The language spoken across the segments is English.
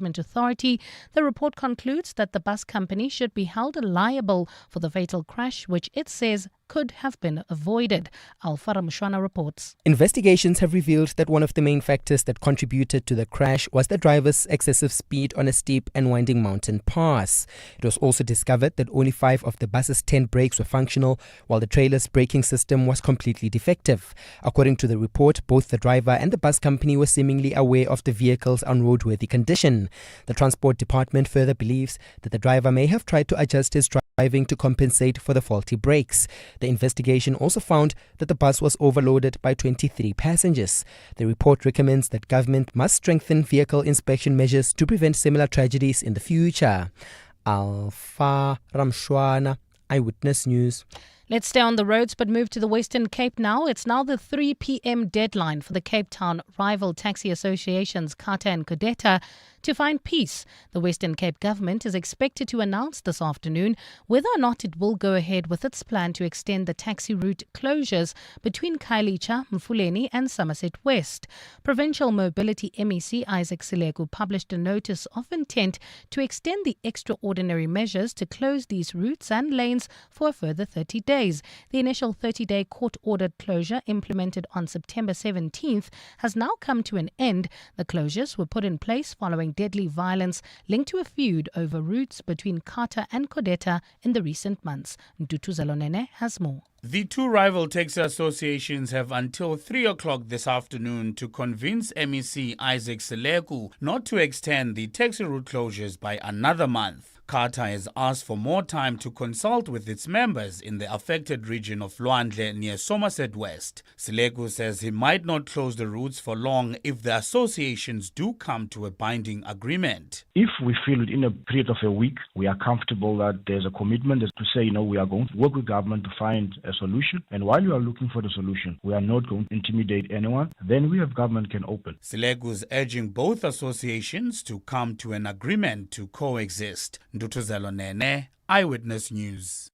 Authority. The report concludes that the bus company should be held liable for the fatal crash, which it says could have been avoided. Alfara Mshwana reports. Investigations have revealed that one of the main factors that contributed to the crash was the driver's excessive speed on a steep and winding mountain pass. It was also discovered that only 5 of the bus's 10 brakes were functional, while the trailer's braking system was completely defective. According to the report, both the driver and the bus company were seemingly aware of the vehicle's unroadworthy condition. The Transport Department further believes that the driver may have tried to adjust his driving to compensate for the faulty brakes. The investigation also found that the bus was overloaded by 23 passengers. The report recommends that government must strengthen vehicle inspection measures to prevent similar tragedies in the future. Alfara Mshwana, Eyewitness News. Let's stay on the roads but move to the Western Cape now. It's now the 3 p.m. deadline for the Cape Town rival taxi associations CATA and Codeta to find peace. The Western Cape government is expected to announce this afternoon whether or not it will go ahead with its plan to extend the taxi route closures between Khayelitsha, Mfuleni and Somerset West. Provincial Mobility MEC Isaac Silegu published a notice of intent to extend the extraordinary measures to close these routes and lanes for a further 30 days. The initial 30-day court-ordered closure implemented on September 17th has now come to an end. The closures were put in place following deadly violence linked to a feud over routes between CATA and Codeta in the recent months. Ntutu Zalonene has more. The two rival taxi associations have until 3 o'clock this afternoon to convince MEC Isaac Silegu not to extend the taxi route closures by another month. CATA has asked for more time to consult with its members in the affected region of Lwandle near Somerset West. Silegu says he might not close the routes for long if the associations do come to a binding agreement. If we feel within a period of a week we are comfortable that there's a commitment to say, we are going to work with government to find a solution, and while you are looking for the solution, we are not going to intimidate anyone, then we have government can open. Silegu is urging both associations to come to an agreement to coexist. Ntutu Zalonene, Eyewitness News.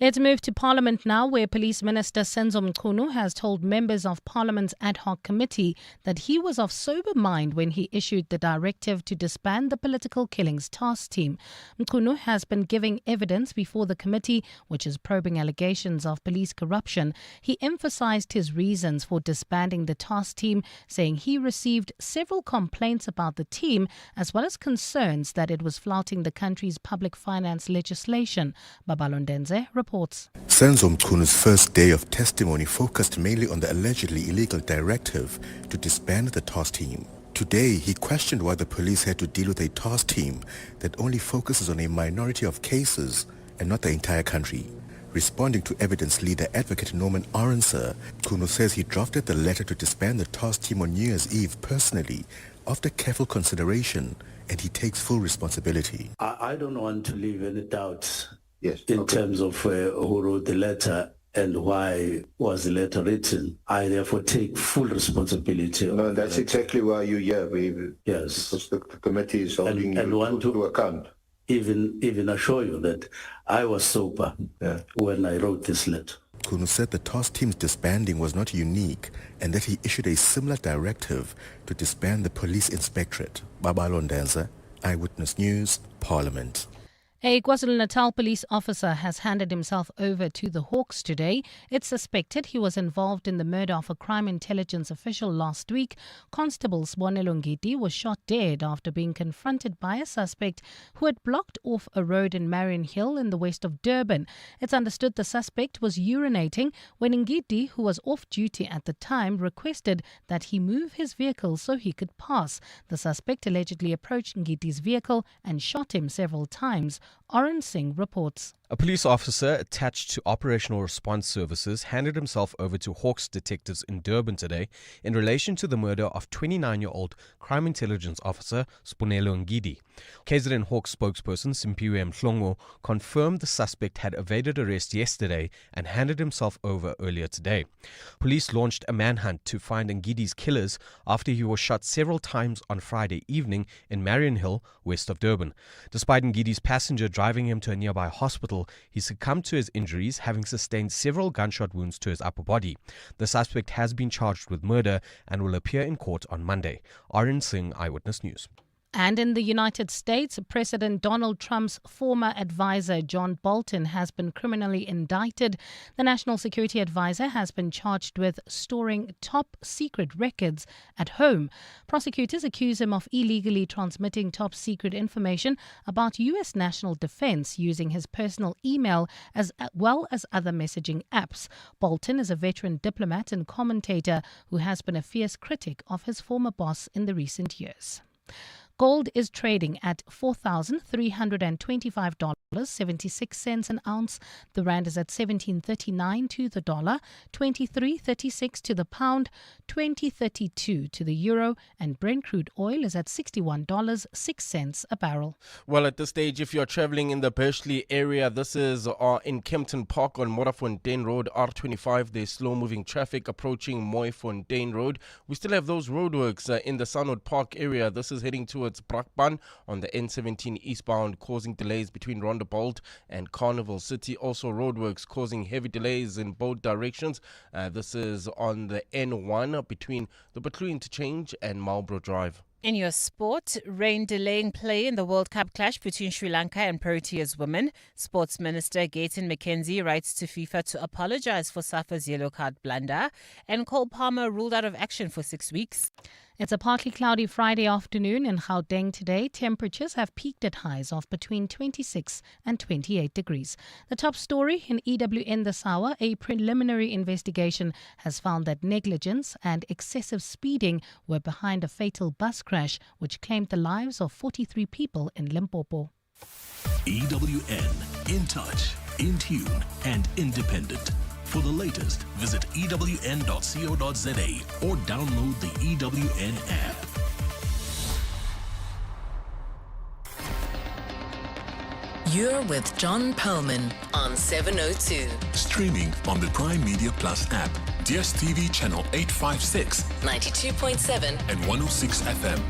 Let's move to Parliament now, where Police Minister Senzo Mchunu has told members of Parliament's ad hoc committee that he was of sober mind when he issued the directive to disband the Political Killings Task Team. Mchunu has been giving evidence before the committee, which is probing allegations of police corruption. He emphasized his reasons for disbanding the task team, saying he received several complaints about the team, as well as concerns that it was flouting the country's public finance legislation. Babalondenze reports. Senzo Mchunu's first day of testimony focused mainly on the allegedly illegal directive to disband the task team. Today, he questioned why the police had to deal with a task team that only focuses on a minority of cases and not the entire country. Responding to evidence leader advocate Norman Aronser, Mchunu says he drafted the letter to disband the task team on New Year's Eve personally after careful consideration, and he takes full responsibility. I don't want to leave any doubts in terms of who wrote the letter and why was the letter written. I therefore take full responsibility. No, that's exactly why you're here. Yes. Because the committee is holding you to account. Even assure you that I was sober when I wrote this letter. Mchunu said the task team's disbanding was not unique and that he issued a similar directive to disband the police inspectorate. Babalondenze, Eyewitness News, Parliament. A KwaZulu-Natal police officer has handed himself over to the Hawks today. It's suspected he was involved in the murder of a crime intelligence official last week. Constable Sibonelo Ngidi was shot dead after being confronted by a suspect who had blocked off a road in Marion Hill in the west of Durban. It's understood the suspect was urinating when Ngidi, who was off duty at the time, requested that he move his vehicle so he could pass. The suspect allegedly approached Ngidi's vehicle and shot him several times. Oren Singh reports. A police officer attached to Operational Response Services handed himself over to Hawks detectives in Durban today in relation to the murder of 29-year-old crime intelligence officer Sibonelo Ngidi. KZN Hawks spokesperson Simpiwe Mhlongo confirmed the suspect had evaded arrest yesterday and handed himself over earlier today. Police launched a manhunt to find Ngidi's killers after he was shot several times on Friday evening in Marion Hill, west of Durban. Despite Ngidi's passenger driving him to a nearby hospital, he succumbed to his injuries, having sustained several gunshot wounds to his upper body. The suspect has been charged with murder and will appear in court on Monday. Arun Singh, Eyewitness News. And in the United States, President Donald Trump's former advisor, John Bolton, has been criminally indicted. The National Security Advisor has been charged with storing top secret records at home. Prosecutors accuse him of illegally transmitting top secret information about U.S. national defense using his personal email as well as other messaging apps. Bolton is a veteran diplomat and commentator who has been a fierce critic of his former boss in the recent years. Gold is trading at $4,325.76 an ounce. The rand is at 17.39 to the dollar, 23.36 to the pound, 20.32 to the euro, and Brent crude oil is at $61.06 a barrel. Well, at this stage, if you're traveling in the Bursley area, this is in Kempton Park on Morafontein Road, R25. There's slow-moving traffic approaching Mooifontein Road. We still have those roadworks in the Sunwood Park area. This is heading towards Brakpan on the N17 eastbound, causing delays between Rondebolt and Carnival City. Also roadworks causing heavy delays in both directions. This is on the N1 between the Butlu Interchange and Marlborough Drive. In your sport, rain delaying play in the World Cup clash between Sri Lanka and Proteas women. Sports Minister Gayton McKenzie writes to FIFA to apologise for SAFA's yellow card blunder. And Cole Palmer ruled out of action for 6 weeks. It's a partly cloudy Friday afternoon in Gauteng today. Temperatures have peaked at highs of between 26 and 28 degrees. The top story in EWN this hour, a preliminary investigation has found that negligence and excessive speeding were behind a fatal bus crash which claimed the lives of 43 people in Limpopo. EWN, in touch, in tune and independent. For the latest, visit ewn.co.za or download the EWN app. You're with John Perlman on 702. Streaming on the Prime Media Plus app, DSTV channel 856, 92.7 and 106 FM.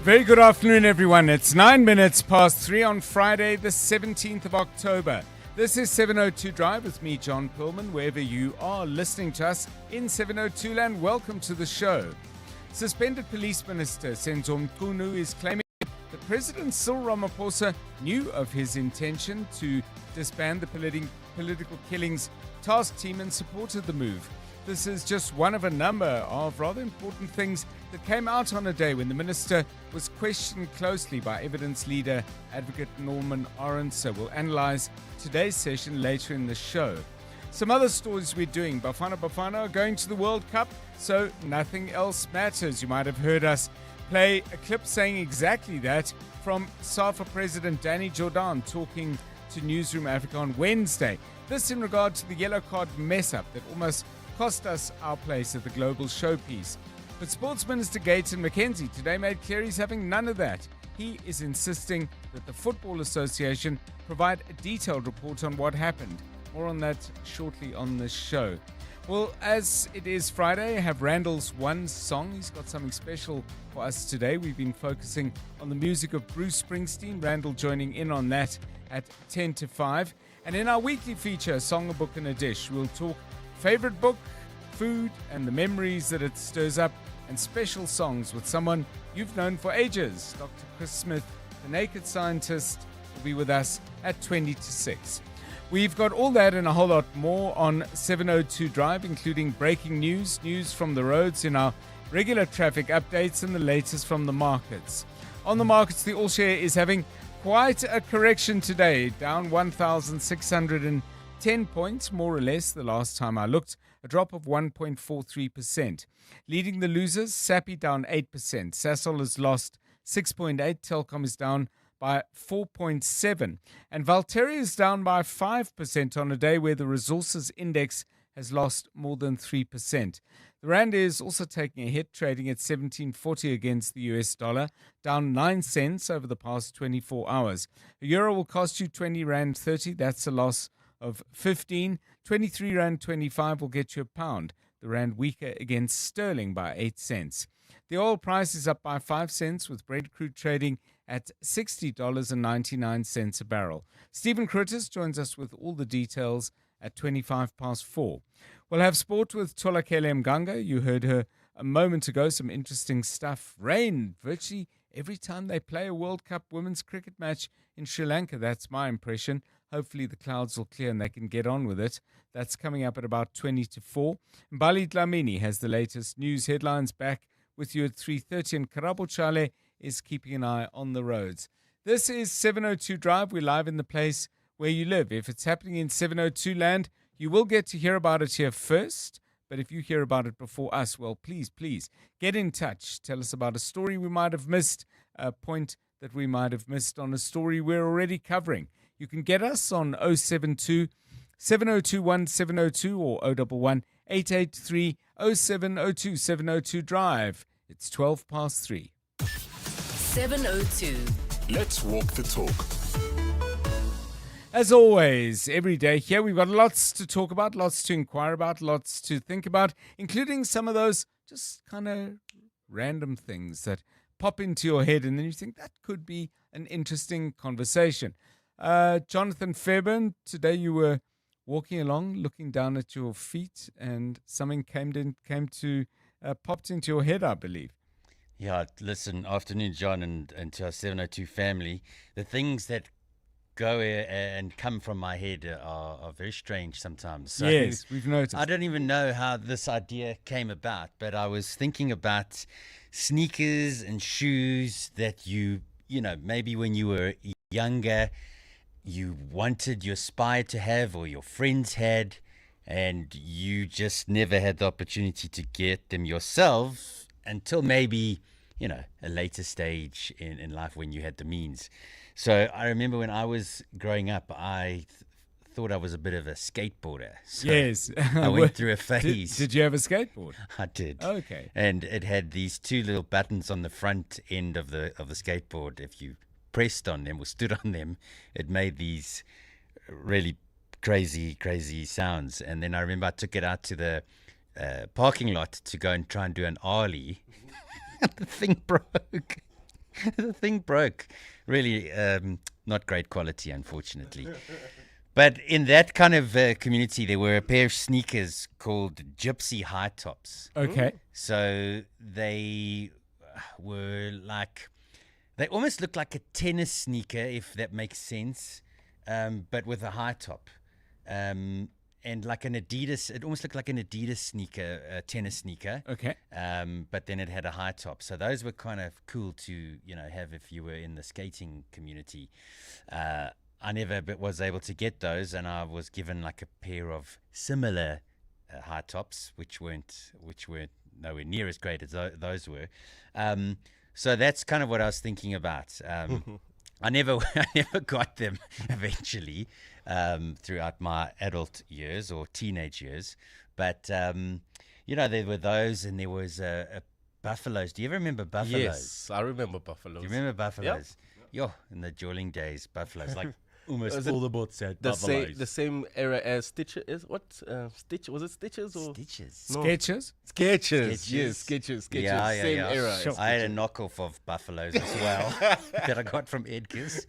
Very good afternoon, everyone. It's 9 minutes past 3 on Friday, the 17th of October. This is 702 Drive with me, John Perlman. Wherever you are listening to us in 702 land, welcome to the show. Suspended Police Minister Senzo Mchunu is claiming that President Cyril Ramaphosa knew of his intention to disband the political killings task team and supported the move. This is just one of a number of rather important things that came out on a day when the minister was questioned closely by evidence leader Advocate Norman Orense. So we'll analyse today's session later in the show. Some other stories we're doing. Bafana are going to the World Cup, so nothing else matters. You might have heard us play a clip saying exactly that from SAFA President Danny Jordan talking to Newsroom Africa on Wednesday. This in regard to the yellow card mess-up that almost cost us our place at the global showpiece. But Sports Minister Gayton McKenzie today made clear he's having none of that. He is insisting that the Football Association provide a detailed report on what happened. More on that shortly on the show. Well, as it is Friday, I have Randall's one song. He's got something special for us today. We've been focusing on the music of Bruce Springsteen. Randall joining in on that at 10 to 5. And in our weekly feature, A Song, a Book and a Dish, we'll talk favorite book, food, and the memories that it stirs up, and special songs with someone you've known for ages. Dr. Chris Smith, the Naked Scientist, will be with us at 20 to 6. We've got all that and a whole lot more on 702 Drive, including breaking news from the roads in our regular traffic updates, and the latest from the markets. On the markets, the All Share is having quite a correction today, down 1,610 points, more or less, the last time I looked, a drop of 1.43%. Leading the losers, Sappi down 8%. Sasol has lost 6.8%. Telkom is down by 4.7%. And Valteria is down by 5% on a day where the resources index has lost more than 3%. The rand is also taking a hit, trading at 17.40 against the US dollar, down 9 cents over the past 24 hours. A euro will cost you 20 rand 30. That's a loss of 15. 23 rand 25 will get you a pound. The rand weaker against sterling by 8 cents. The oil price is up by 5 cents, with Brent crude trading at $60.99 a barrel. Stephen Critters joins us with all the details at 4:25. We'll have sport with Tolakele Mganga. You heard her a moment ago, some interesting stuff. Rain virtually every time they play a World Cup women's cricket match in Sri Lanka. That's my impression. Hopefully the clouds will clear and they can get on with it. That's coming up at about 4:20. Mbali Dlamini has the latest news headlines back with you at 3:30, and Karabo Chale is keeping an eye on the roads. This is 702 Drive. We're live in the place where you live. If it's happening in 702 land, you will get to hear about it here first. But if you hear about it before us, well, please get in touch. Tell us about a story we might have missed, a point that we might have missed on a story we're already covering. You can get us on 072 702 1702 or 011 883 0702 702 Drive. It's 3:12. 702. Let's walk the talk. As always, every day here, we've got lots to talk about, lots to inquire about, lots to think about, including some of those just kind of random things that pop into your head, and then you think that could be an interesting conversation. Jonathan Fairbairn, today you were walking along, looking down at your feet, and something popped into your head, I believe. Yeah, listen, afternoon, John, and to our 702 family. The things that go and come from my head are very strange sometimes. So yes, we've noticed. I don't even know how this idea came about, but I was thinking about sneakers and shoes that you know, maybe when you were younger, you aspired to have, or your friends had, and you just never had the opportunity to get them yourself until maybe, you know, a later stage in life when you had the means. So I remember when I was growing up, I thought I was a bit of a skateboarder. So yes. I went through a phase. Did you have a skateboard? I did. Okay. And it had these two little buttons on the front end of the skateboard. If you pressed on them or stood on them, it made these really crazy sounds. And then I remember I took it out to the parking lot to go and try and do an ollie. The thing broke. The thing broke. Really not great quality, unfortunately. But in that kind of community, there were a pair of sneakers called gypsy high tops. Okay. So they were like, they almost looked like a tennis sneaker, if that makes sense, but with a high top. And like an Adidas, it almost looked like an Adidas sneaker, a tennis sneaker. Okay. But then it had a high top. So those were kind of cool to, you know, have if you were in the skating community. I never was able to get those, and I was given like a pair of similar high tops, which weren't nowhere near as great as those were. So that's kind of what I was thinking about. I never got them eventually throughout my adult years or teenage years. But, you know, there were those, and there was a Buffaloes. Do you ever remember Buffaloes? Yes, I remember Buffaloes. Do you remember Buffaloes? Yep. In the dueling days, Buffaloes. Like almost all the boats had Buffaloes. The same era as Stitches. Stitch? Was it Stitches or Stitches? No. Sketches? Sketches. Yes, Sketches. Yeah, same era. Sure. I had a knockoff of Buffaloes as well that I got from Edgar's.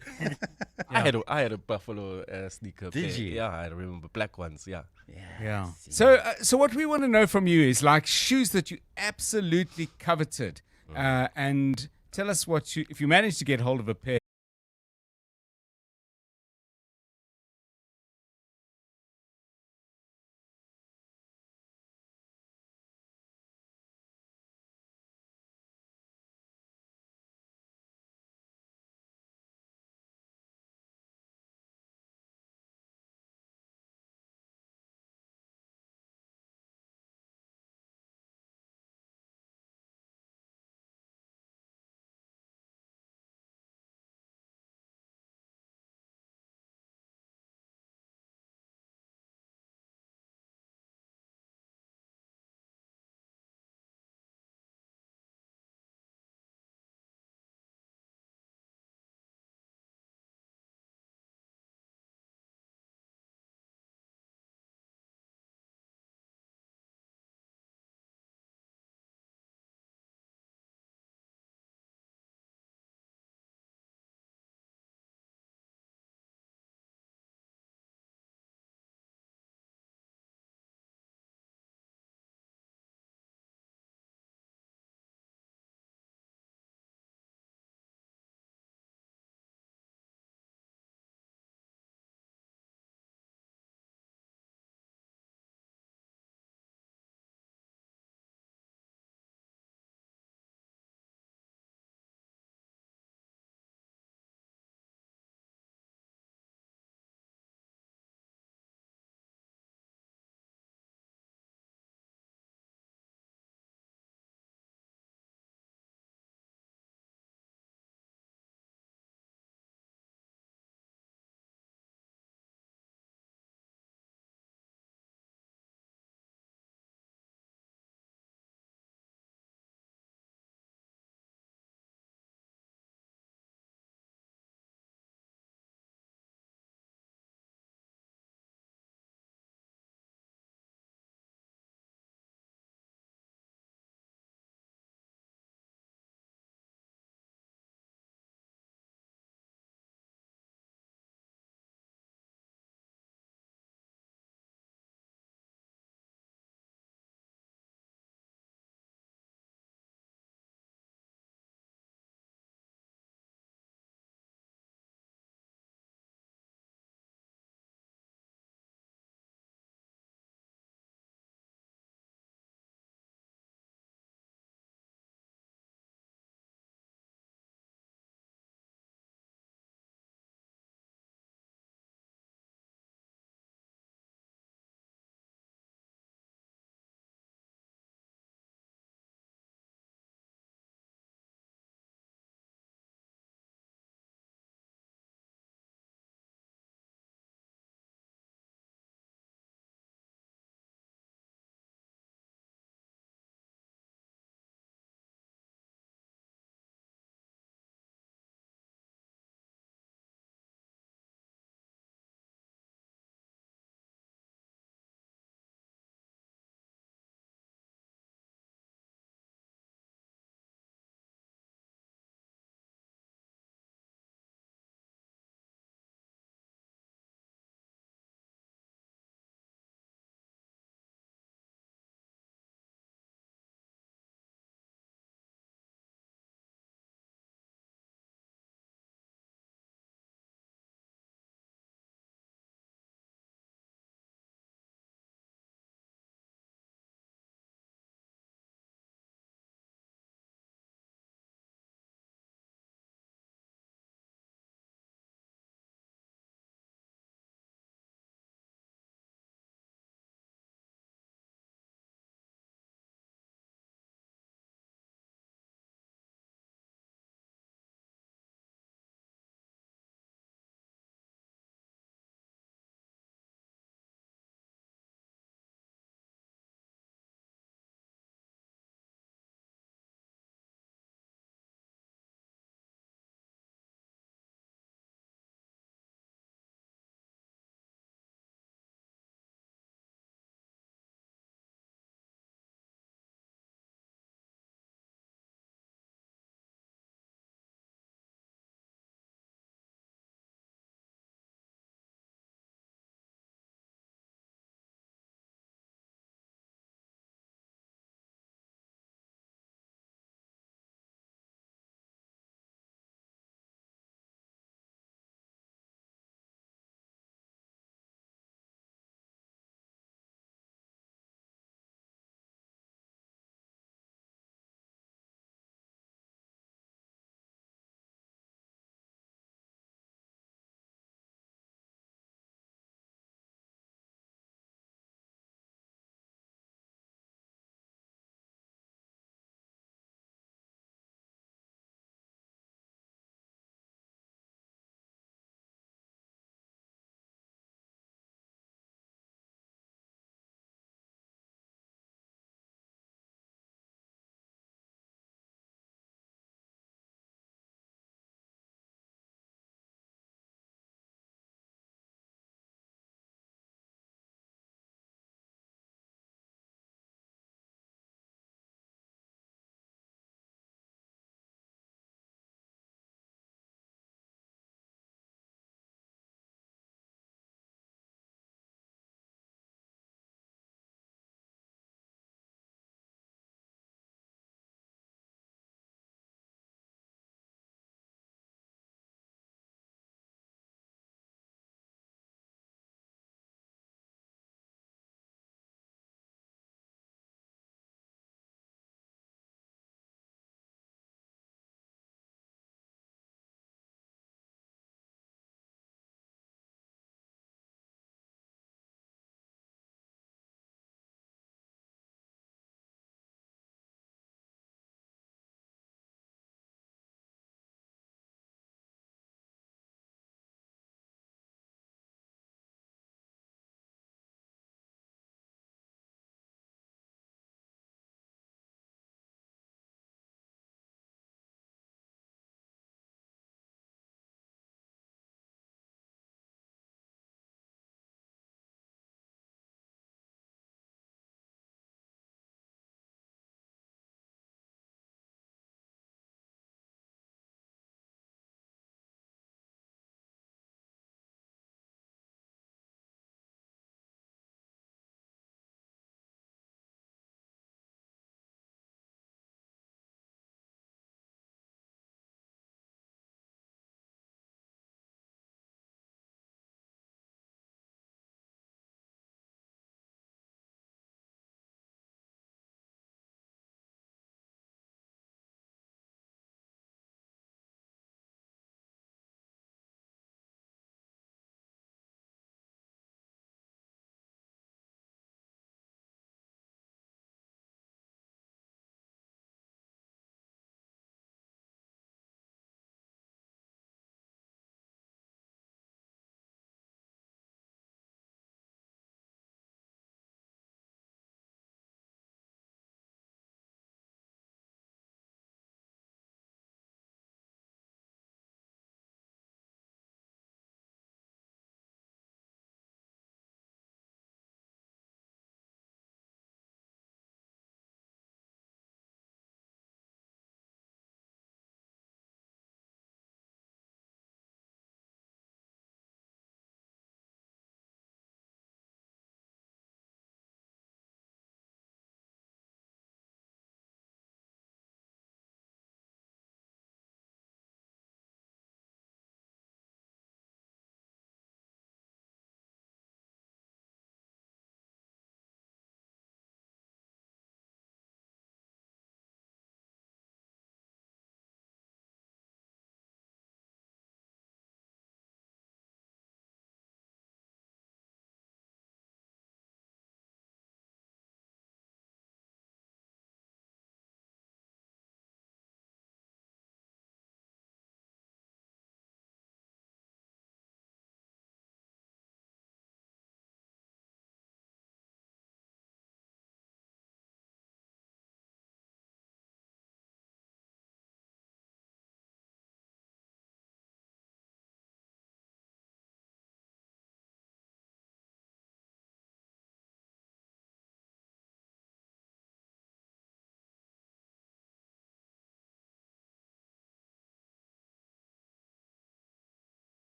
I had a Buffalo sneaker. Did pair. you? Yeah, I remember black ones. Yeah. Yeah. So what we want to know from you is like shoes that you absolutely coveted, and tell us if you managed to get hold of a pair.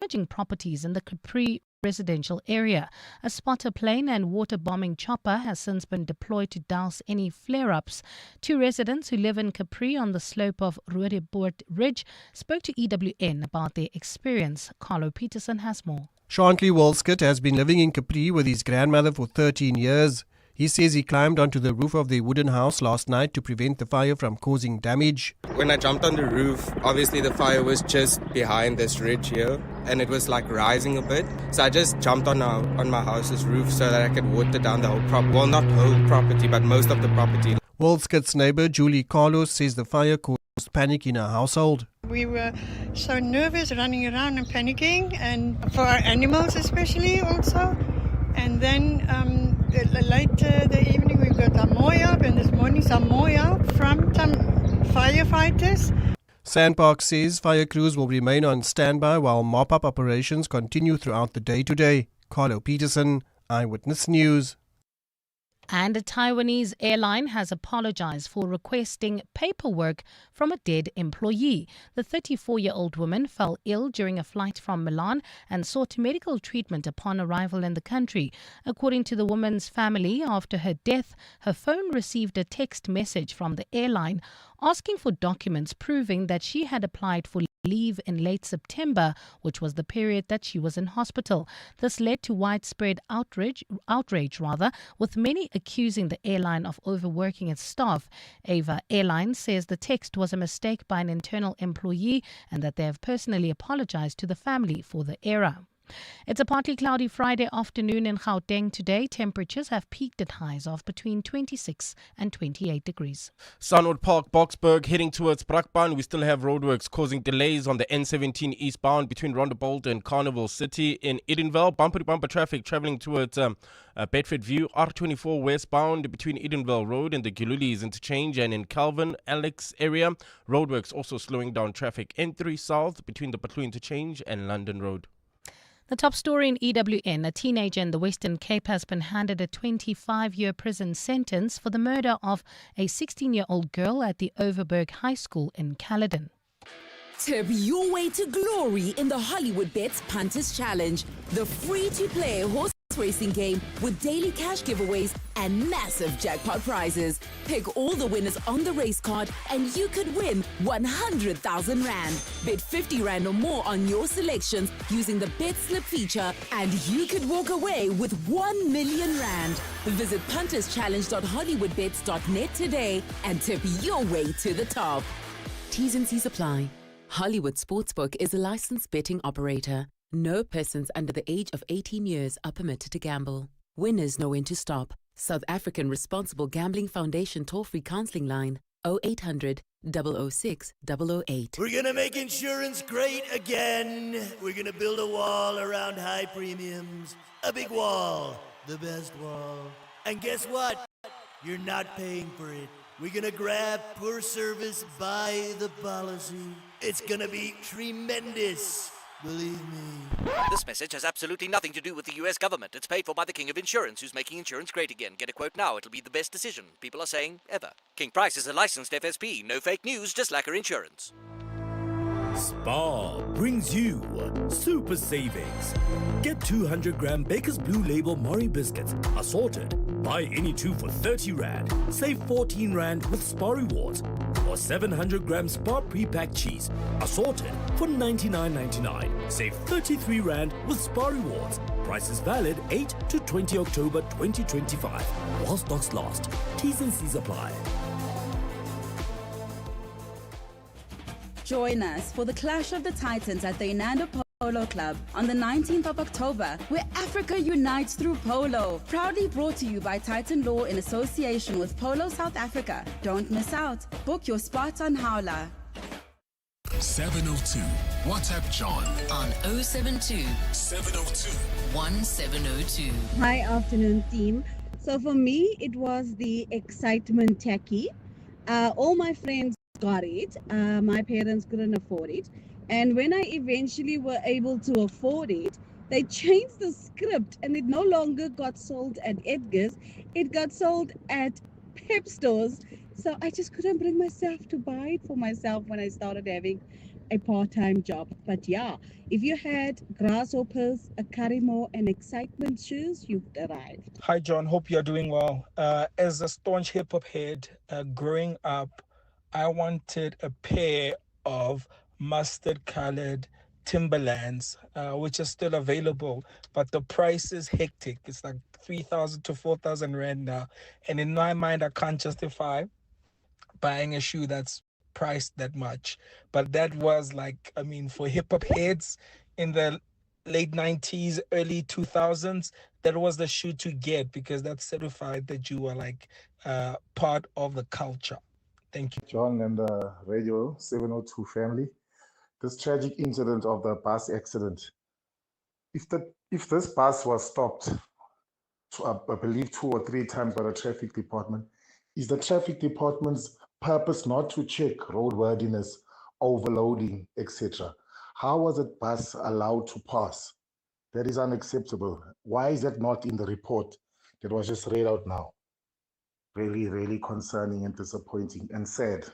damaging properties in the Capri residential area. A spotter plane and water bombing chopper has since been deployed to douse any flare-ups. Two residents who live in Capri on the slope of Roodepoort Ridge spoke to EWN about their experience. Carlo Peterson has more. Shauntley Walskett has been living in Capri with his grandmother for 13 years. He says he climbed onto the roof of their wooden house last night to prevent the fire from causing damage. When I jumped on the roof, obviously the fire was just behind this ridge here and it was like rising a bit. So I just jumped on my house's roof so that I could water down the whole property. Well, not whole property, but most of the property. Walskett's neighbor, Julie Carlos, says the fire caused panic in her household. We were so nervous, running around and panicking, and for our animals especially also. And then later the evening we got some more help, and this morning some more help from some firefighters. Sandpark says fire crews will remain on standby while mop-up operations continue throughout the day today. Carlo Peterson, Eyewitness News. And a Taiwanese airline has apologized for requesting paperwork from a dead employee. The 34-year-old woman fell ill during a flight from Milan and sought medical treatment upon arrival in the country. According to the woman's family, after her death, her phone received a text message from the airline asking for documents proving that she had applied for leave in late September, which was the period that she was in hospital. This led to widespread outrage, with many accusing the airline of overworking its staff. Ava Airline says the text was a mistake by an internal employee and that they have personally apologized to the family for the error. It's a partly cloudy Friday afternoon in Gauteng today. Temperatures have peaked at highs of between 26 and 28 degrees. Sunwood Park, Boksburg, heading towards Brakpan. We still have roadworks causing delays on the N17 eastbound between Rondebolt and Carnival City. In Edenville, bumper-to-bumper traffic travelling towards Bedford View. R24 westbound between Edenville Road and the Gilulis interchange. And in Calvin, Alex area, roadworks also slowing down traffic. N3 south between the Patlu interchange and London Road. The top story in EWN, a teenager in the Western Cape has been handed a 25-year prison sentence for the murder of a 16-year-old girl at the Overberg High School in Caledon. Tip your way to glory in the Hollywood Bets Punters Challenge, the free-to-play horse racing game with daily cash giveaways and massive jackpot prizes. Pick all the winners on the race card and you could win 100,000 Rand. Bet 50 Rand or more on your selections using the Bet Slip feature and you could walk away with 1 million Rand. Visit punterschallenge.hollywoodbets.net today and tip your way to the top. T's and C's apply. Hollywood Sportsbook is a licensed betting operator. No persons under the age of 18 years are permitted to gamble. Winners know when to stop. South African Responsible Gambling Foundation toll-free counseling line 0800 006 008. We're gonna make insurance great again. We're gonna build a wall around high premiums. A big wall. The best wall. And guess what? You're not paying for it. We're gonna grab poor service by the policy. It's gonna be tremendous. Believe me. This message has absolutely nothing to do with the US government. It's paid for by the King of Insurance, who's making insurance great again. Get a quote now. It'll be the best decision, people are saying, ever. King Price is a licensed FSP. No fake news, just lacquer insurance. Spar brings you super savings. Get 200-gram Baker's Blue Label Mori biscuits assorted. Buy any two for 30 Rand. Save 14 Rand with Spar Rewards. Or 700-gram Spar pre-packed cheese assorted for 99.99. Save 33 Rand with Spar Rewards. Price is valid 8 to 20 October 2025. While stocks last. T's and C's apply. Join us for the Clash of the Titans at the Inanda Polo Club on the 19th of October, where Africa unites through polo. Proudly brought to you by Titan Law in association with Polo South Africa. Don't miss out. Book your spot on Howler. 702. WhatsApp John on 072 702 1702. Hi, afternoon team. So for me, it was the excitement tacky. All my friends got it. My parents couldn't afford it. And when I eventually were able to afford it, they changed the script and it no longer got sold at Edgar's. It got sold at Pep stores. So I just couldn't bring myself to buy it for myself when I started having a part-time job. But yeah, if you had grasshoppers, a curry and excitement shoes, you've arrived. Hi, John. Hope you're doing well. As a staunch hip hop head, growing up, I wanted a pair of mustard colored Timberlands, which are still available, but the price is hectic. It's like 3,000 to 4,000 Rand now. And in my mind, I can't justify buying a shoe that's priced that much. But that was like, I mean, for hip hop heads in the late 90s, early 2000s, that was the shoe to get because that certified that you were like part of the culture. Thank you. John and the Radio 702 family. This tragic incident of the bus accident. If this bus was stopped, I believe 2 or 3 times by the traffic department, is the traffic department's purpose not to check roadworthiness, overloading, etc.? How was that bus allowed to pass? That is unacceptable. Why is that not in the report that was just read out now? Really, really concerning and disappointing and sad.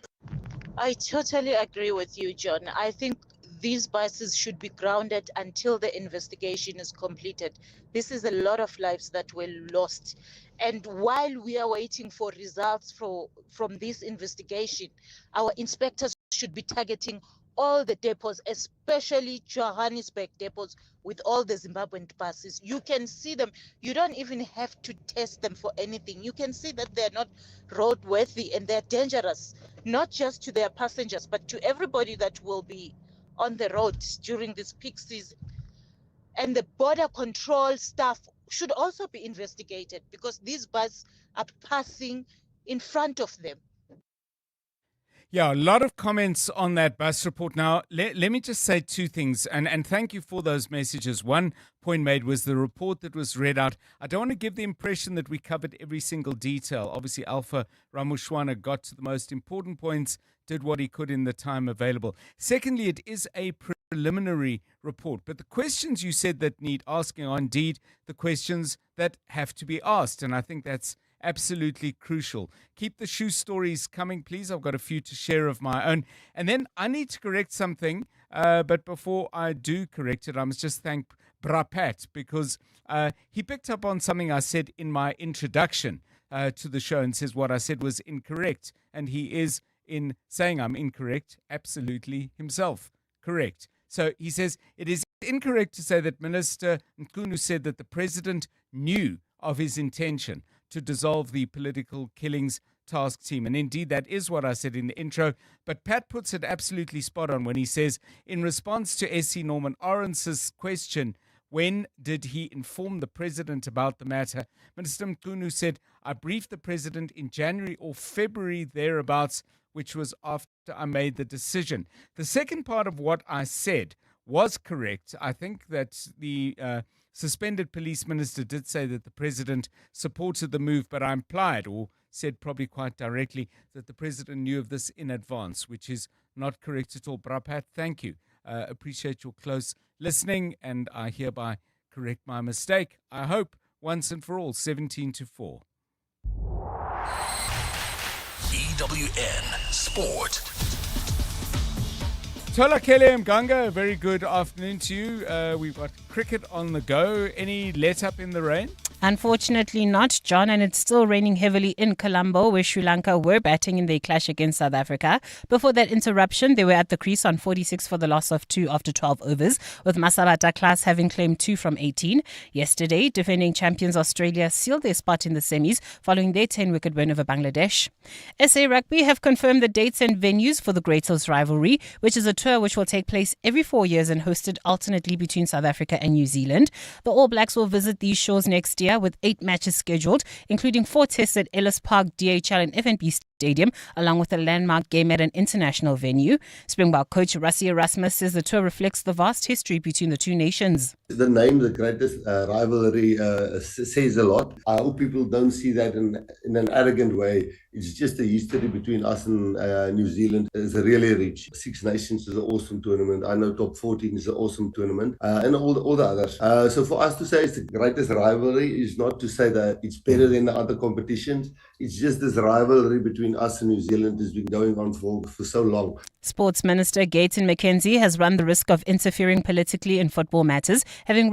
I totally agree with you, John. I think these buses should be grounded until the investigation is completed. This is a lot of lives that were lost. And while we are waiting for results from this investigation, our inspectors should be targeting all the depots, especially Johannesburg depots with all the Zimbabwean buses. You can see them. You don't even have to test them for anything. You can see that they're not roadworthy and they're dangerous, not just to their passengers, but to everybody that will be on the roads during this peak season. And the border control staff should also be investigated because these buses are passing in front of them. Yeah, a lot of comments on that bus report. Now, let me just say 2 things, and thank you for those messages. One point made was the report that was read out. I don't want to give the impression that we covered every single detail. Obviously, Alpha Ramushwana got to the most important points, did what he could in the time available. Secondly, it is a preliminary report, but the questions you said that need asking are indeed the questions that have to be asked, and I think that's absolutely crucial. Keep the shoe stories coming, please. I've got a few to share of my own. And then I need to correct something, but before I do correct it, I must just thank Brapat because he picked up on something I said in my introduction to the show and says what I said was incorrect. And he is, in saying I'm incorrect, absolutely himself correct. So he says it is incorrect to say that Minister Nkunu said that the president knew of his intention to dissolve the political killings task team. And indeed, that is what I said in the intro. But Pat puts it absolutely spot on when he says, in response to SC Norman Orence's question, when did he inform the president about the matter? Minister Nkunu said, I briefed the president in January or February thereabouts, which was after I made the decision. The second part of what I said was correct. I think that the suspended police minister did say that the president supported the move, but I implied or said probably quite directly that the president knew of this in advance, which is not correct at all. Brapat, thank you. Appreciate your close listening, and I hereby correct my mistake. I hope once and for all, 17-4. EWN Sport. Tola Kele Mganga, a very good afternoon to you. We've got cricket on the go. Any let up in the rain? Unfortunately not, John, and it's still raining heavily in Colombo, where Sri Lanka were batting in their clash against South Africa. Before that interruption, they were at the crease on 46 for the loss of 2 after 12 overs, with Masabata Class having claimed 2 from 18. Yesterday, defending champions Australia sealed their spot in the semis following their 10-wicket win over Bangladesh. SA Rugby have confirmed the dates and venues for the Great Souls rivalry, which is a tour which will take place every 4 years and hosted alternately between South Africa and New Zealand. The All Blacks will visit these shores next year with 8 matches scheduled, including 4 tests at Ellis Park, DHL and FNB Stadium, along with a landmark game at an international venue. Springbok coach Rassie Erasmus says the tour reflects the vast history between the two nations. The name, the greatest rivalry, says a lot. I hope people don't see that in an arrogant way. It's just a history between us and New Zealand. It's really rich. 6 Nations is an awesome tournament. I know Top 14 is an awesome tournament, and all the others. So for us to say it's the greatest rivalry is not to say that it's better than the other competitions. It's just this rivalry between between us and New Zealand has been going on for so long. Sports Minister Gayton McKenzie has run the risk of interfering politically in football matters, having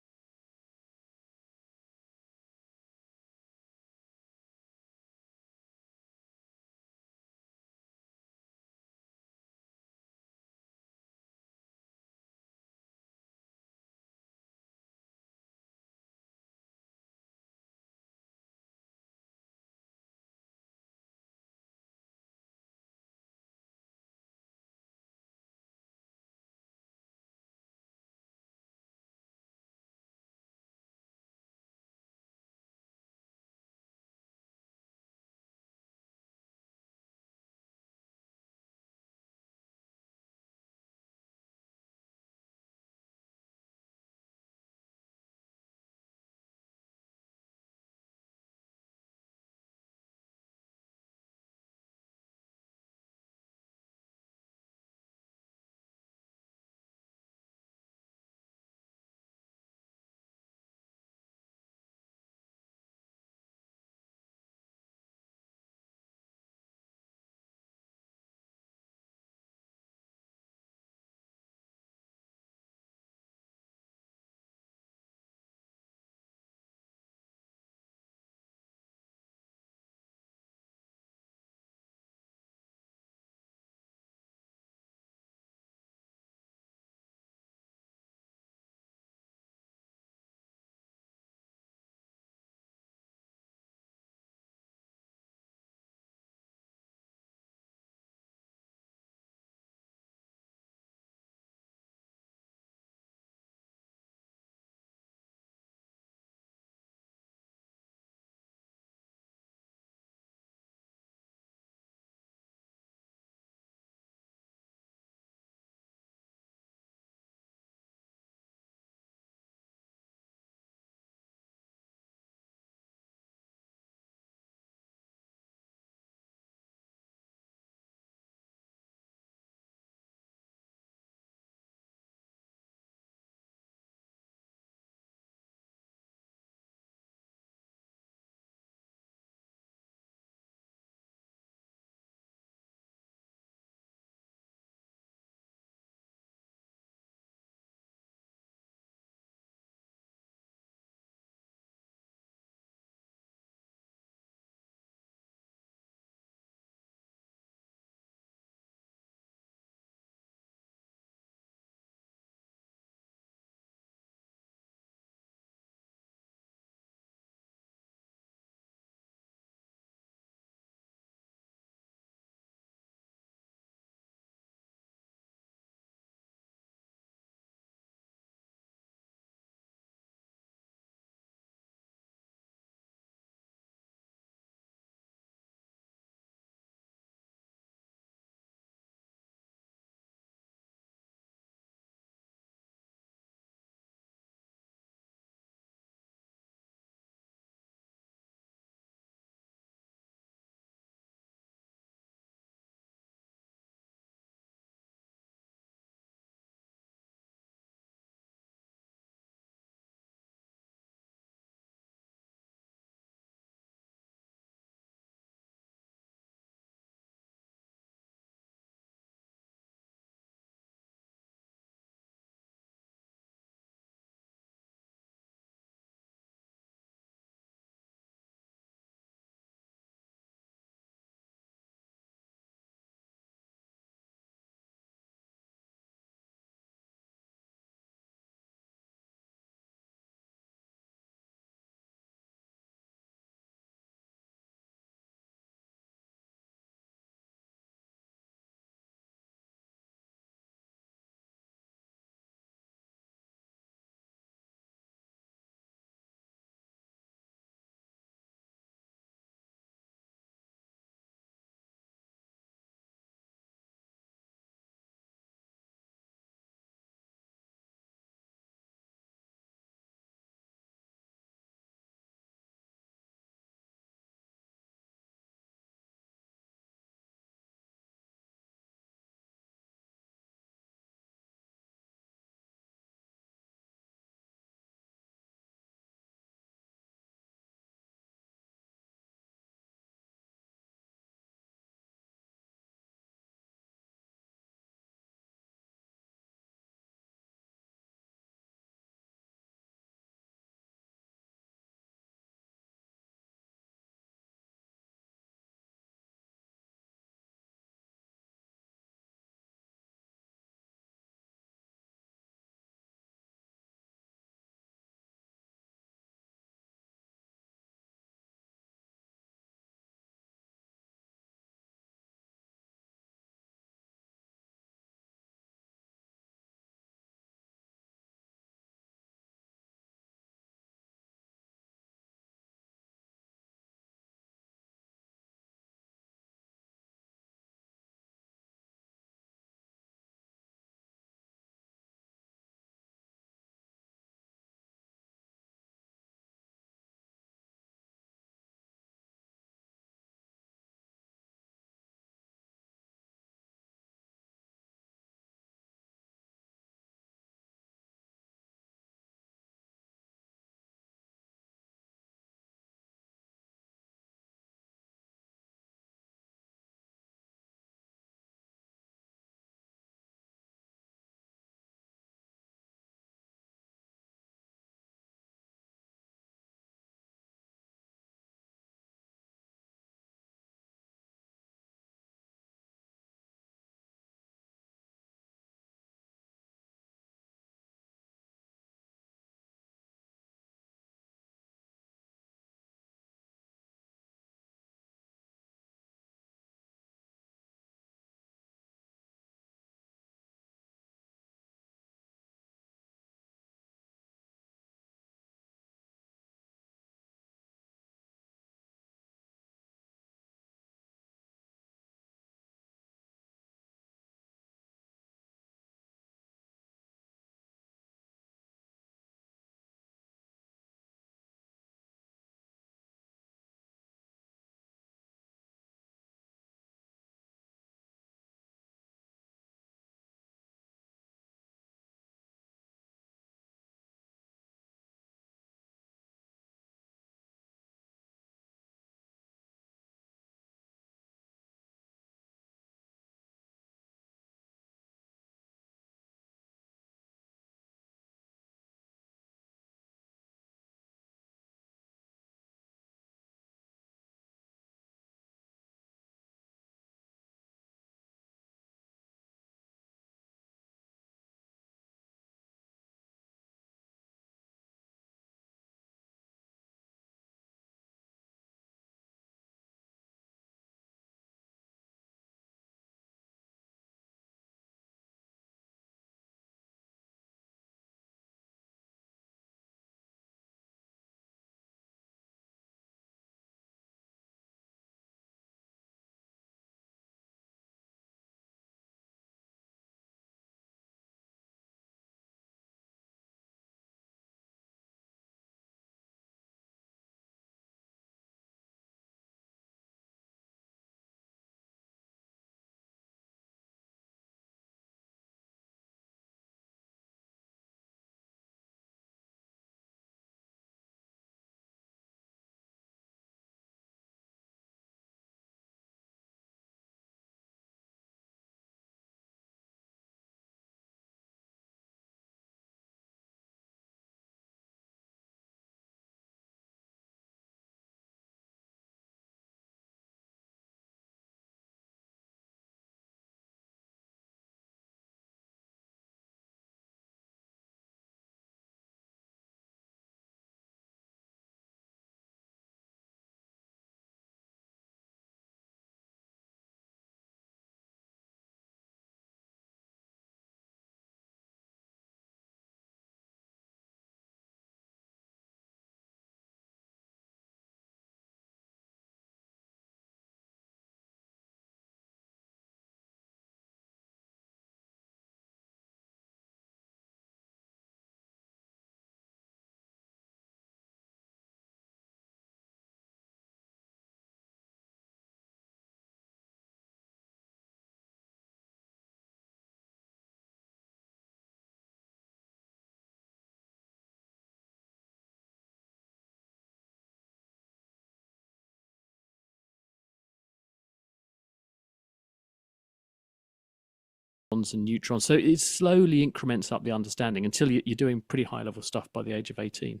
and neutrons. So it slowly increments up the understanding until you're doing pretty high-level stuff by the age of 18.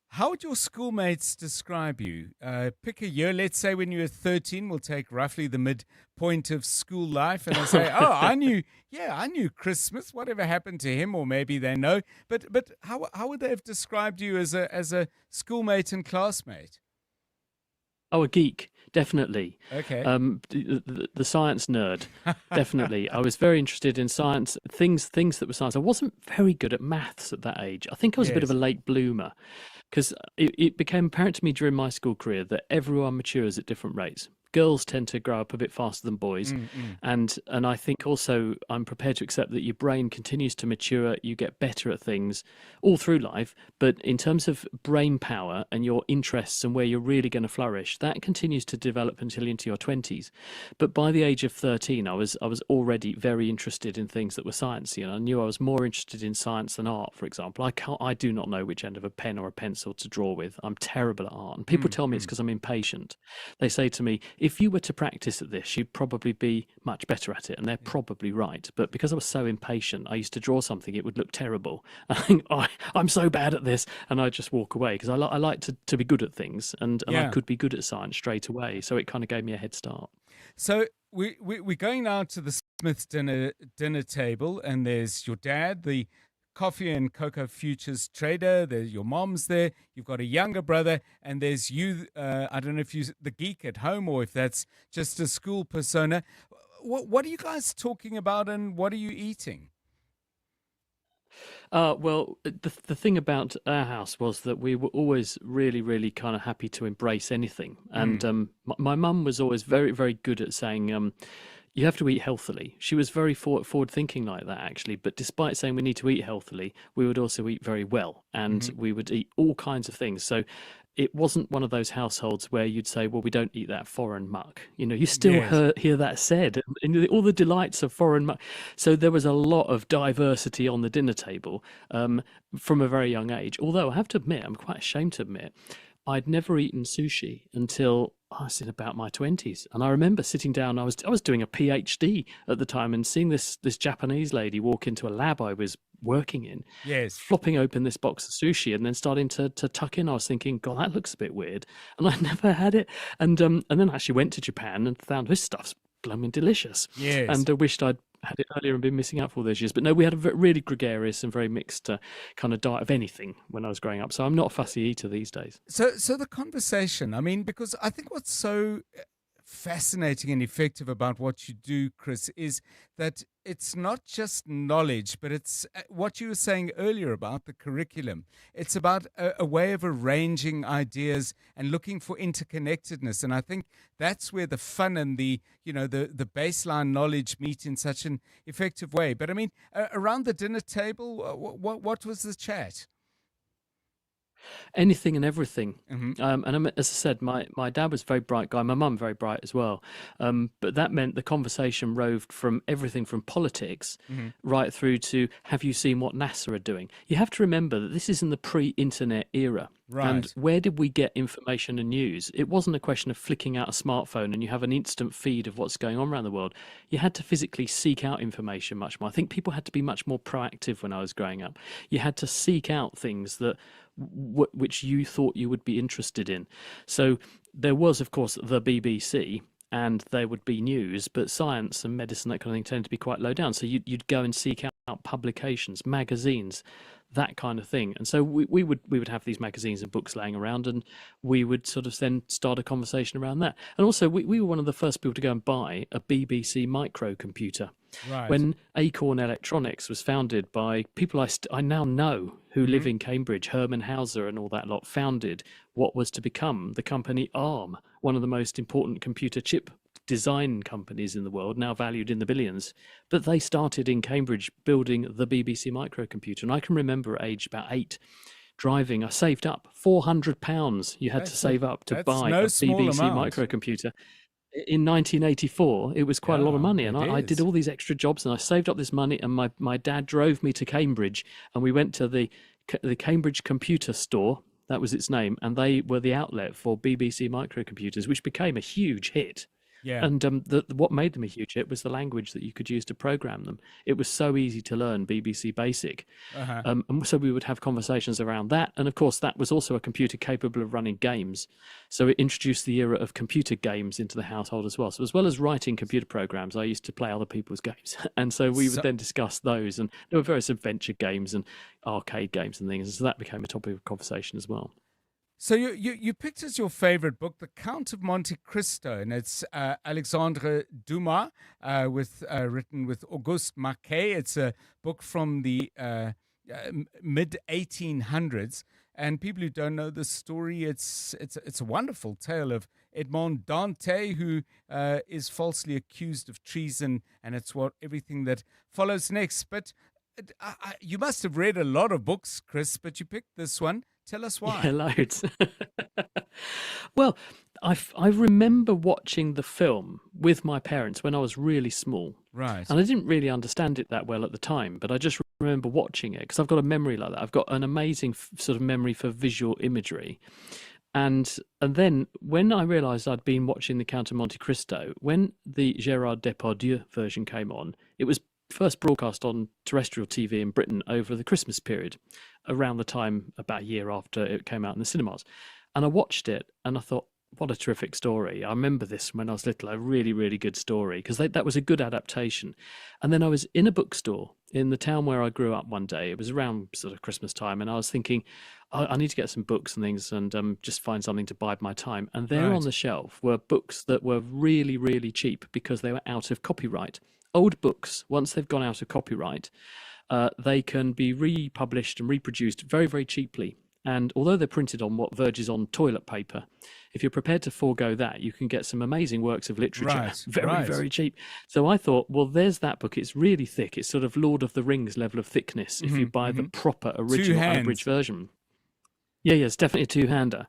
How would your schoolmates describe you? Pick a year, let's say when you were 13, we'll take roughly the midpoint of school life, and they'll say, oh, I knew Chris Smith, whatever happened to him, or maybe they know. But how would they have described you as a schoolmate and classmate? Oh, a geek, definitely. Okay. The science nerd, definitely. I was very interested in science, things that were science. I wasn't very good at maths at that age. I think I was a bit of a late bloomer, because it became apparent to me during my school career that everyone matures at different rates. Girls tend to grow up a bit faster than boys. And I think also I'm prepared to accept that your brain continues to mature, you get better at things all through life, but in terms of brain power and your interests and where you're really going to flourish, that continues to develop until into your 20s. But by the age of 13, I was already very interested in things that were sciencey, and I knew I was more interested in science than art, for example. I do not know which end of a pen or a pencil to draw with. I'm terrible at art, and people tell me it's because I'm impatient. They say to me, if you were to practice at this, you'd probably be much better at it, and they're probably right. But because I was so impatient, I used to draw something, it would look terrible. I think, I'm so bad at this, and I'd just walk away, because I like to be good at things, and I could be good at science straight away, so it kind of gave me a head start. So we're going now to the Smiths dinner table, and there's your dad, the coffee and cocoa futures trader. There's your mom's there. You've got a younger brother, and there's you. I don't know if you're the geek at home or if that's just a school persona. What are you guys talking about, and what are you eating? Well, the thing about our house was that we were always really, really kind of happy to embrace anything. And my mum was always very, very good at saying, you have to eat healthily. She was very forward thinking like that, actually. But despite saying we need to eat healthily, we would also eat very well, and we would eat all kinds of things. So it wasn't one of those households where you'd say, well, we don't eat that foreign muck. You know, you still hear that said, and all the delights of foreign muck. So there was a lot of diversity on the dinner table from a very young age. Although I have to admit, I'm quite ashamed to admit, I'd never eaten sushi until I was in about my 20s. And I remember sitting down, I was doing a PhD at the time, and seeing this Japanese lady walk into a lab I was working in, flopping open this box of sushi and then starting to tuck in. I was thinking, God, that looks a bit weird. And I never had it. And then I actually went to Japan and found this stuff's blooming delicious. And I wished I'd had it earlier and been missing out for all those years. But no, we had a really gregarious and very mixed kind of diet of anything when I was growing up. So I'm not a fussy eater these days. So the conversation, I mean, because I think what's so fascinating and effective about what you do, Chris, is that it's not just knowledge, but it's what you were saying earlier about the curriculum. It's about a way of arranging ideas and looking for interconnectedness. And I think that's where the fun and the baseline knowledge meet in such an effective way. But I mean, around the dinner table, what was the chat? Anything and everything. And as I said, my dad was a very bright guy, my mum very bright as well, but that meant the conversation roved from everything from politics right through to, have you seen what NASA are doing? You have to remember that this is in the pre-internet era. And where did we get information and news? It wasn't a question of flicking out a smartphone and you have an instant feed of what's going on around the world. You had to physically seek out information much more. I think people had to be much more proactive when I was growing up. You had to seek out things that which you thought you would be interested in. So there was, of course, the BBC, and there would be news, but science and medicine, that kind of thing, tended to be quite low down. So you'd go and seek out publications, magazines, that kind of thing. And so we would have these magazines and books laying around, and we would sort of then start a conversation around that. And also we were one of the first people to go and buy a BBC microcomputer. When Acorn Electronics was founded by people I now know who live in Cambridge, Herman Hauser and all that lot, founded what was to become the company ARM, one of the most important computer chip design companies in the world, now valued in the billions. But they started in Cambridge building the BBC microcomputer. And I can remember at age about 8, driving, I saved up £400 you had to save up to buy a BBC microcomputer. In 1984, it was quite a lot of money, and I did all these extra jobs, and I saved up this money, and my dad drove me to Cambridge, and we went to the Cambridge Computer Store, that was its name, and they were the outlet for BBC microcomputers, which became a huge hit. Yeah. And what made them a huge hit was the language that you could use to program them. It was so easy to learn BBC Basic. Uh-huh. And so we would have conversations around that. And of course, that was also a computer capable of running games. So it introduced the era of computer games into the household as well. So as well as writing computer programs, I used to play other people's games. And so we would then discuss those. And there were various adventure games and arcade games and things. And so that became a topic of conversation as well. So you picked as your favorite book, The Count of Monte Cristo, and it's Alexandre Dumas, written with Auguste Maquet. It's a book from the mid-1800s, and people who don't know the story, it's a wonderful tale of Edmond Dante, who is falsely accused of treason, and it's everything that follows next. But you must have read a lot of books, Chris, but you picked this one. Tell us why. Yeah, loads. Well, I remember watching the film with my parents when I was really small. Right. And I didn't really understand it that well at the time, but I just remember watching it because I've got a memory like that. I've got an amazing sort of memory for visual imagery. And then when I realised I'd been watching The Count of Monte Cristo, when the Gérard Depardieu version came on, it was first broadcast on terrestrial TV in Britain over the Christmas period, around the time, about a year after it came out in the cinemas. And I watched it and I thought, what a terrific story. I remember this when I was little, a really, really good story, because that was a good adaptation. And then I was in a bookstore in the town where I grew up one day. It was around sort of Christmas time, and I was thinking, I need to get some books and things and just find something to bide my time. And there on the shelf were books that were really, really cheap because they were out of copyright. Old books, once they've gone out of copyright, they can be republished and reproduced very, very cheaply. And although they're printed on what verges on toilet paper, if you're prepared to forego that, you can get some amazing works of literature very cheap. So I thought, well, there's that book. It's really thick. It's sort of Lord of the Rings level of thickness if you buy the proper original unabridged version. Yeah, it's definitely a two-hander.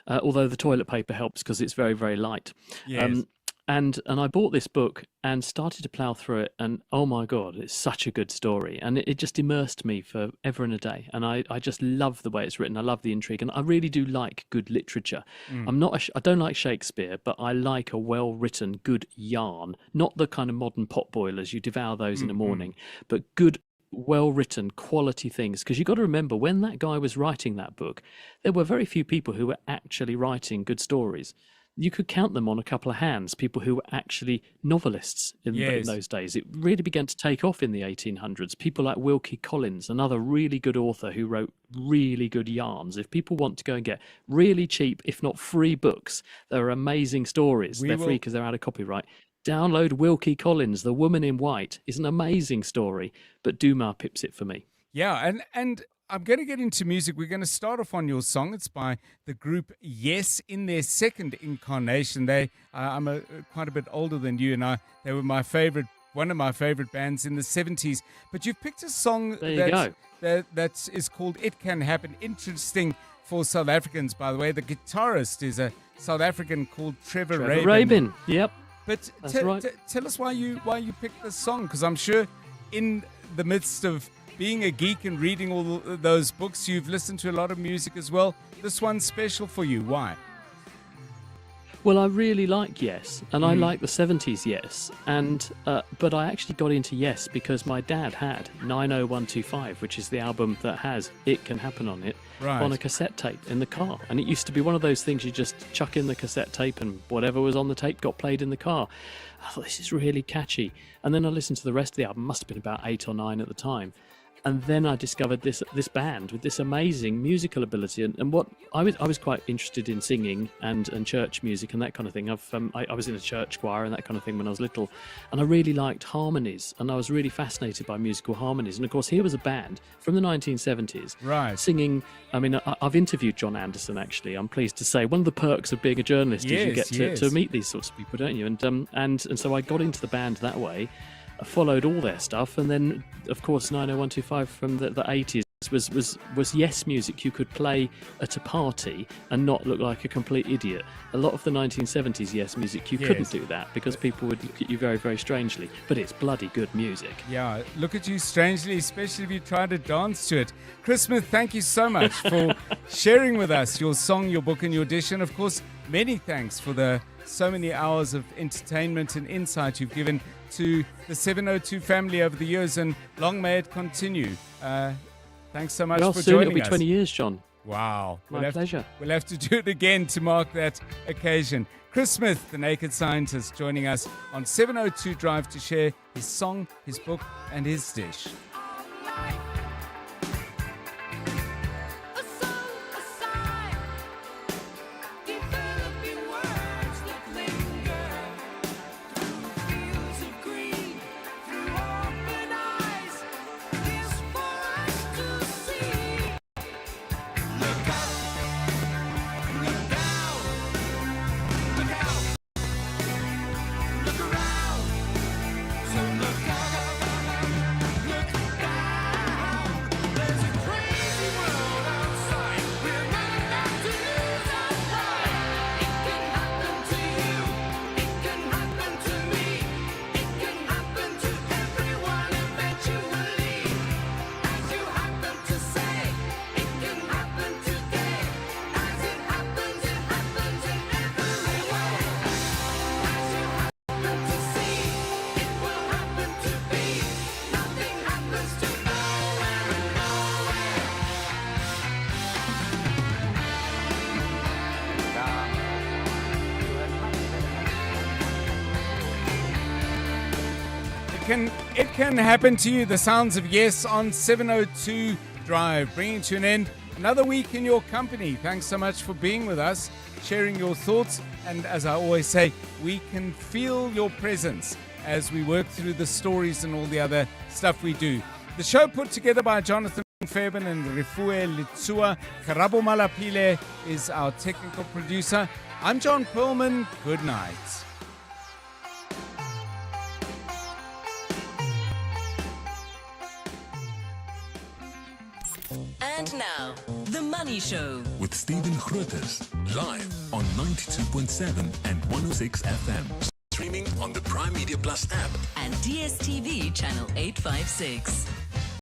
Although the toilet paper helps because it's very, very light. Yes. And I bought this book and started to plough through it, and oh my God, it's such a good story, and it just immersed me for ever and a day. And I just love the way it's written. I love the intrigue, and I really do like good literature. I don't like Shakespeare, but I like a well-written, good yarn, not the kind of modern potboilers. You devour those in the morning, but good, well-written, quality things. Because you've got to remember, when that guy was writing that book, there were very few people who were actually writing good stories. You could count them on a couple of hands, people who were actually novelists in those days. It really began to take off in the 1800s. People like Wilkie Collins, another really good author who wrote really good yarns. If people want to go and get really cheap, if not free books, they're amazing stories. They're free because they're out of copyright. Download Wilkie Collins. The Woman in White is an amazing story, but Dumas pips it for me. Yeah, and I'm going to get into music. We're going to start off on your song. It's by the group Yes in their second incarnation. I'm quite a bit older than you, and they were one of my favorite bands in the 70s. But you've picked a song that is called It Can Happen. Interesting for South Africans, by the way. The guitarist is a South African called Trevor Rabin. Yep. But That's tell us why you picked this song, because I'm sure in the midst of being a geek and reading all those books, you've listened to a lot of music as well. This one's special for you. Why? Well, I really like Yes, and I like the 70s Yes, but I actually got into Yes because my dad had 90125, which is the album that has It Can Happen on it, on a cassette tape in the car. And it used to be one of those things you just chuck in the cassette tape and whatever was on the tape got played in the car. I thought, this is really catchy. And then I listened to the rest of the album, must have been about 8 or 9 at the time. And then I discovered this band with this amazing musical ability, and what I was quite interested in singing and church music and that kind of thing. I was in a church choir and that kind of thing when I was little, and I really liked harmonies, and I was really fascinated by musical harmonies. And of course, here was a band from the 1970s, singing. I mean, I've interviewed John Anderson actually. I'm pleased to say one of the perks of being a journalist is you get to meet these sorts of people, don't you? And so I got into the band that way. I followed all their stuff, and then of course 90125 from the 80s was Yes music you could play at a party and not look like a complete idiot. A lot of the 1970s Yes music you couldn't do that because people would look at you very, very strangely, but it's bloody good music. Yeah, look at you strangely, especially if you try to dance to it. Chris Smith, thank you so much for sharing with us your song, your book and your edition. Of course, many thanks for the so many hours of entertainment and insight you've given to the 702 family over the years, and long may it continue. Thanks so much for soon joining it'll be us. 20 years, John. Wow. My pleasure. We'll have to do it again to mark that occasion. Chris Smith, the Naked Scientist, joining us on 702 Drive to share his song, his book, and his dish. It can happen to you. The sounds of yes on 702 Drive, bringing to an end another week in your company. Thanks so much for being with us, sharing your thoughts, and as I always say, we can feel your presence as we work through the stories and all the other stuff we do. The show put together by Jonathan Fairbairn and Rifue Litsua. Karabo Malapile is our technical producer. I'm John Perlman. Good night. And now, The Money Show. With Stephen Grootes, live on 92.7 and 106 FM. Streaming on the Prime Media Plus app. And DSTV Channel 856.